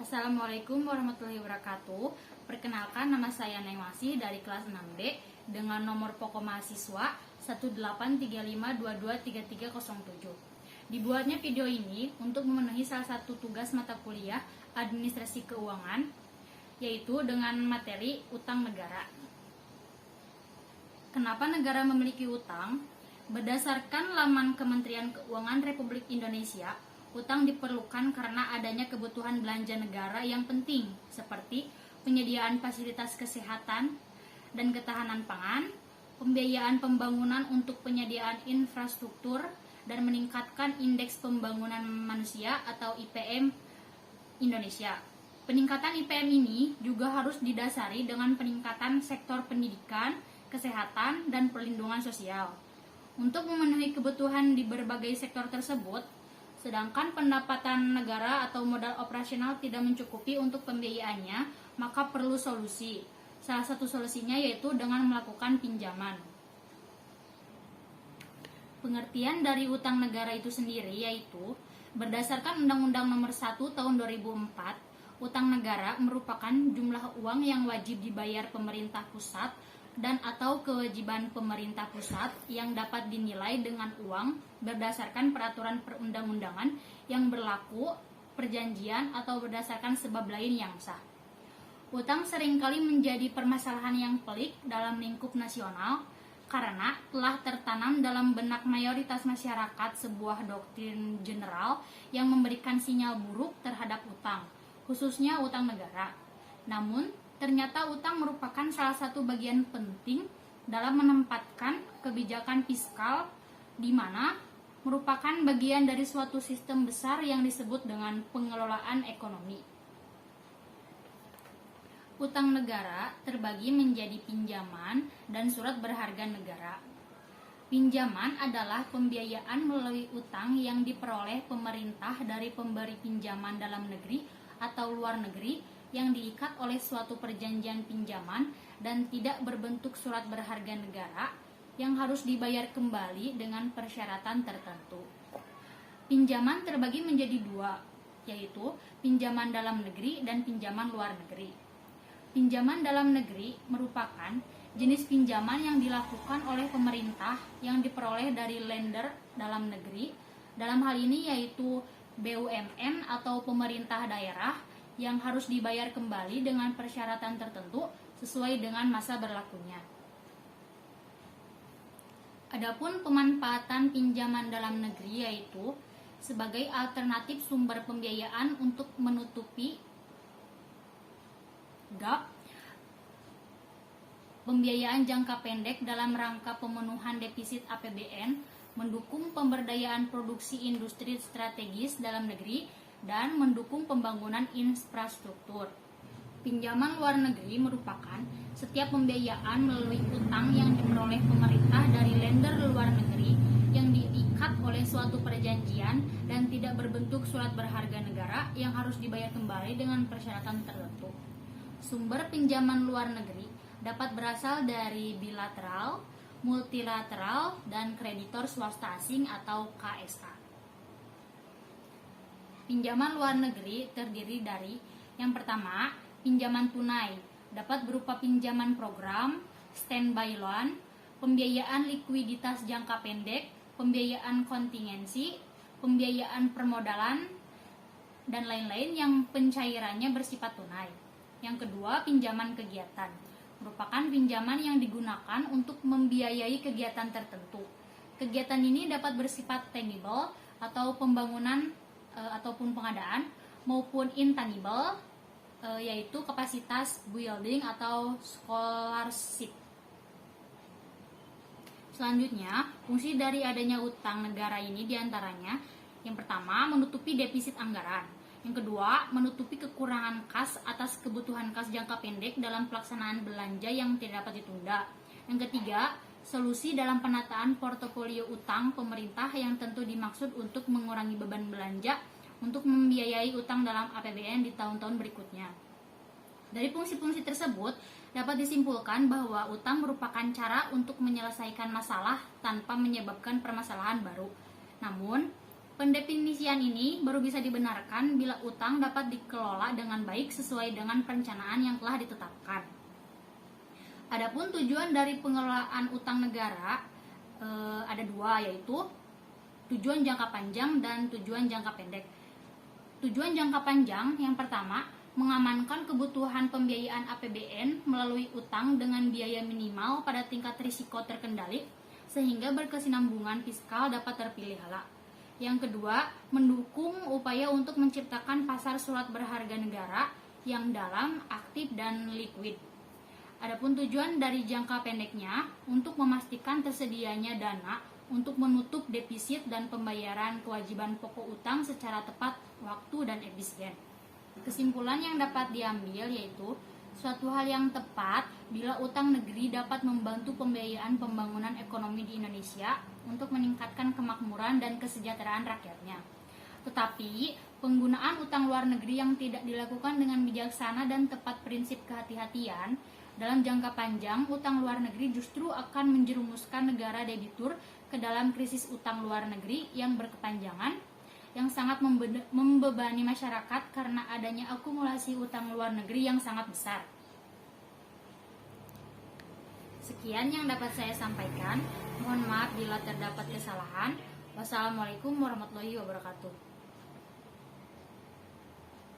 Assalamualaikum warahmatullahi wabarakatuh. Perkenalkan, nama saya Naimasi dari kelas 6D dengan nomor pokok mahasiswa 18352233307. Dibuatnya video ini untuk memenuhi salah satu tugas mata kuliah Administrasi Keuangan, yaitu dengan materi utang negara. Kenapa negara memiliki utang? Berdasarkan laman Kementerian Keuangan Republik Indonesia, utang diperlukan karena adanya kebutuhan belanja negara yang penting, seperti penyediaan fasilitas kesehatan dan ketahanan pangan, pembiayaan pembangunan untuk penyediaan infrastruktur, dan meningkatkan indeks pembangunan manusia atau IPM Indonesia. Peningkatan IPM ini juga harus didasari dengan peningkatan sektor pendidikan, kesehatan, dan perlindungan sosial. Untuk memenuhi kebutuhan di berbagai sektor tersebut, sedangkan pendapatan negara atau modal operasional tidak mencukupi untuk pembiayaannya, maka perlu solusi. Salah satu solusinya yaitu dengan melakukan pinjaman. Pengertian dari utang negara itu sendiri yaitu, berdasarkan Undang-Undang Nomor 1 Tahun 2004, utang negara merupakan jumlah uang yang wajib dibayar pemerintah pusat dan atau kewajiban pemerintah pusat yang dapat dinilai dengan uang berdasarkan peraturan perundang-undangan yang berlaku, perjanjian, atau berdasarkan sebab lain yang sah. Utang seringkali menjadi permasalahan yang pelik dalam lingkup nasional karena telah tertanam dalam benak mayoritas masyarakat sebuah doktrin general yang memberikan sinyal buruk terhadap utang, khususnya utang negara. Namun, ternyata utang merupakan salah satu bagian penting dalam menempatkan kebijakan fiskal, di mana merupakan bagian dari suatu sistem besar yang disebut dengan pengelolaan ekonomi. Utang negara terbagi menjadi pinjaman dan surat berharga negara. Pinjaman adalah pembiayaan melalui utang yang diperoleh pemerintah dari pemberi pinjaman dalam negeri atau luar negeri yang diikat oleh suatu perjanjian pinjaman dan tidak berbentuk surat berharga negara yang harus dibayar kembali dengan persyaratan tertentu. Pinjaman terbagi menjadi dua, yaitu pinjaman dalam negeri dan pinjaman luar negeri. Pinjaman dalam negeri merupakan jenis pinjaman yang dilakukan oleh pemerintah yang diperoleh dari lender dalam negeri, dalam hal ini yaitu BUMN atau pemerintah daerah, yang harus dibayar kembali dengan persyaratan tertentu sesuai dengan masa berlakunya. Adapun pemanfaatan pinjaman dalam negeri yaitu sebagai alternatif sumber pembiayaan untuk menutupi gap pembiayaan jangka pendek dalam rangka pemenuhan defisit APBN, mendukung pemberdayaan produksi industri strategis dalam negeri, dan mendukung pembangunan infrastruktur. Pinjaman luar negeri merupakan setiap pembiayaan melalui utang yang diperoleh pemerintah dari lender luar negeri yang diikat oleh suatu perjanjian dan tidak berbentuk surat berharga negara yang harus dibayar kembali dengan persyaratan tertentu. Sumber pinjaman luar negeri dapat berasal dari bilateral, multilateral, dan kreditor swasta asing atau KSA. Pinjaman luar negeri terdiri dari yang pertama, pinjaman tunai, dapat berupa pinjaman program, standby loan, pembiayaan likuiditas jangka pendek, pembiayaan kontingensi, pembiayaan permodalan, dan lain-lain yang pencairannya bersifat tunai. Yang kedua, pinjaman kegiatan, merupakan pinjaman yang digunakan untuk membiayai kegiatan tertentu. Kegiatan ini dapat bersifat tangible atau pembangunan ataupun pengadaan, maupun intangible yaitu kapasitas building atau scholarship. Selanjutnya, fungsi dari adanya utang negara ini diantaranya yang pertama, menutupi defisit anggaran. Yang kedua, menutupi kekurangan kas atas kebutuhan kas jangka pendek dalam pelaksanaan belanja yang tidak dapat ditunda. Yang ketiga, solusi dalam penataan portofolio utang pemerintah yang tentu dimaksud untuk mengurangi beban belanja untuk membiayai utang dalam APBN di tahun-tahun berikutnya. Dari fungsi-fungsi tersebut, dapat disimpulkan bahwa utang merupakan cara untuk menyelesaikan masalah tanpa menyebabkan permasalahan baru. Namun, Pendefinisian ini baru bisa dibenarkan bila utang dapat dikelola dengan baik sesuai dengan perencanaan yang telah ditetapkan. Adapun tujuan dari pengelolaan utang negara ada dua, yaitu tujuan jangka panjang dan tujuan jangka pendek. Tujuan jangka panjang yang pertama, mengamankan kebutuhan pembiayaan APBN melalui utang dengan biaya minimal pada tingkat risiko terkendali sehingga berkesinambungan fiskal dapat terpelihara. Yang kedua, mendukung upaya untuk menciptakan pasar surat berharga negara yang dalam, aktif, dan likuid. Adapun tujuan dari jangka pendeknya untuk memastikan tersedianya dana untuk menutup defisit dan pembayaran kewajiban pokok utang secara tepat waktu dan efisien. Kesimpulan yang dapat diambil yaitu suatu hal yang tepat bila utang negeri dapat membantu pembiayaan pembangunan ekonomi di Indonesia untuk meningkatkan kemakmuran dan kesejahteraan rakyatnya. Tetapi, penggunaan utang luar negeri yang tidak dilakukan dengan bijaksana dan tepat prinsip kehati-hatian, dalam jangka panjang, utang luar negeri justru akan menjerumuskan negara debitur ke dalam krisis utang luar negeri yang berkepanjangan, yang sangat membebani masyarakat karena adanya akumulasi utang luar negeri yang sangat besar. Sekian yang dapat saya sampaikan. Mohon maaf bila terdapat kesalahan. Wassalamualaikum warahmatullahi wabarakatuh.